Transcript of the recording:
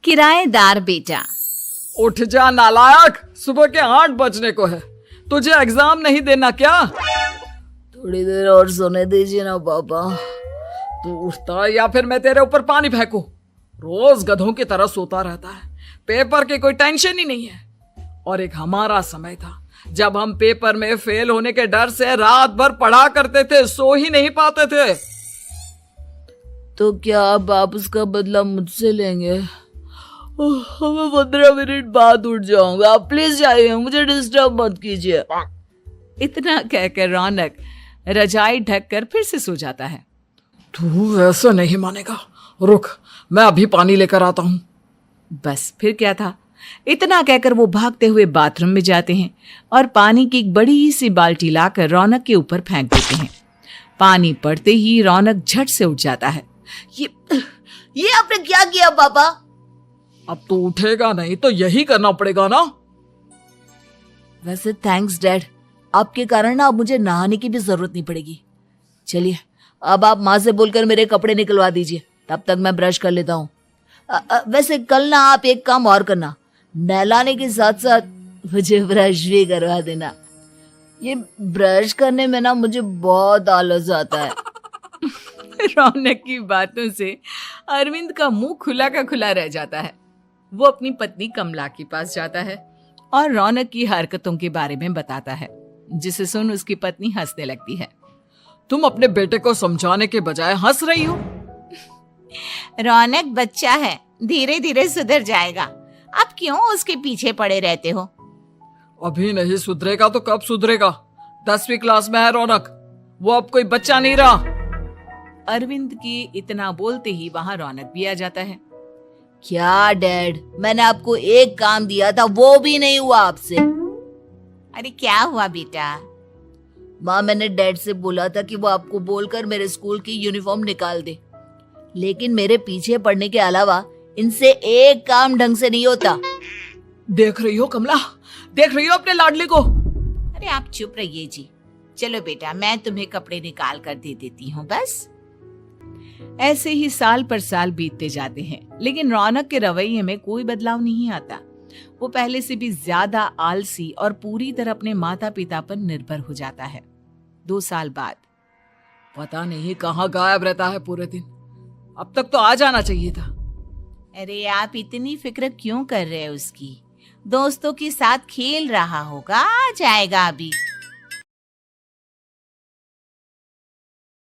किराएदार बेटा। उठ जा नालायक, सुबह के 8 बजने को है। तुझे एग्जाम नहीं देना क्या? थोड़ी देर और सोने दीजिए ना पापा। तू उठता या फिर मैं तेरे ऊपर पानी फेंकूं? रोज गधों की तरह सोता रहता है, पेपर की कोई टेंशन ही नहीं है। और एक हमारा समय था जब हम पेपर में फेल होने के डर से रात भर पढ़ा करते थे, सो ही नहीं पाते थे। तो क्या अब आप उसका बदला मुझसे लेंगे? मैं 15 मिनट बाद उठ जाऊंगा, आप प्लीज जाइए, मुझे डिस्टर्ब मत कीजिए। इतना कहकर रौनक रजाई ढककर फिर से सो जाता है। तू ऐसा नहीं मानेगा, रुक मैं अभी पानी लेकर आता हूं। बस फिर क्या था, इतना कहकर वो भागते हुए बाथरूम में जाते हैं और पानी की एक बड़ी सी बाल्टी लाकर रौनक के ऊपर फेंक देते हैं। पानी पड़ते ही रौनक झट से उठ जाता है। ये आपने क्या किया पापा? अब तो उठेगा नहीं तो यही करना पड़ेगा ना। वैसे थैंक्स डैड, आपके कारण ना अब मुझे नहाने की भी जरूरत नहीं पड़ेगी। चलिए अब आप माँ से बोलकर मेरे कपड़े निकलवा दीजिए, तब तक मैं ब्रश कर लेता हूँ। वैसे कल ना आप एक काम और करना, नहलाने के साथ साथ मुझे ब्रश भी करवा देना। ये ब्रश करने में ना मुझे बहुत आलस आता है। रौनक की बातों से अरविंद का मुंह खुला का खुला रह जाता है। वो अपनी पत्नी कमला के पास जाता है और रौनक की हरकतों के बारे में बताता है, जिसे सुन उसकी पत्नी हंसने लगती है। तुम अपने बेटे को समझाने के बजाय हंस रही हो। रौनक बच्चा है, धीरे धीरे सुधर जाएगा, आप क्यों उसके पीछे पड़े रहते हो? अभी नहीं सुधरेगा तो कब सुधरेगा? 10वीं क्लास में है रौनक, वो अब कोई बच्चा नहीं रहा। अरविंद की इतना बोलते ही वहां रौनक भी आ जाता है। क्या डैड, मैंने आपको एक काम दिया था, वो भी नहीं हुआ आपसे। अरे क्या हुआ बेटा? माँ, मैंने डैड से बोला था कि वो आपको बोलकर मेरे स्कूल की यूनिफॉर्म निकाल दे, लेकिन मेरे पीछे पड़ने के अलावा इनसे एक काम ढंग से नहीं होता। देख रही हो कमला, देख रही हो अपने लाडले को? अरे आप चुप रहिए जी। चलो बेटा, मैं तुम्हें कपड़े निकाल कर दे देती हूँ। बस ऐसे ही साल पर साल बीतते जाते हैं, लेकिन रौनक के रवैये में कोई बदलाव नहीं आता। वो पहले से भी ज्यादा आलसी और पूरी तरह अपने माता पिता पर निर्भर हो जाता है। 2 साल बाद पता नहीं कहाँ गायब रहता है पूरे दिन, अब तक तो आ जाना चाहिए था। अरे आप इतनी फिक्र क्यों कर रहे हैं उसकी? दोस्तों के साथ खेल रहा होगा, आ जाएगा अभी।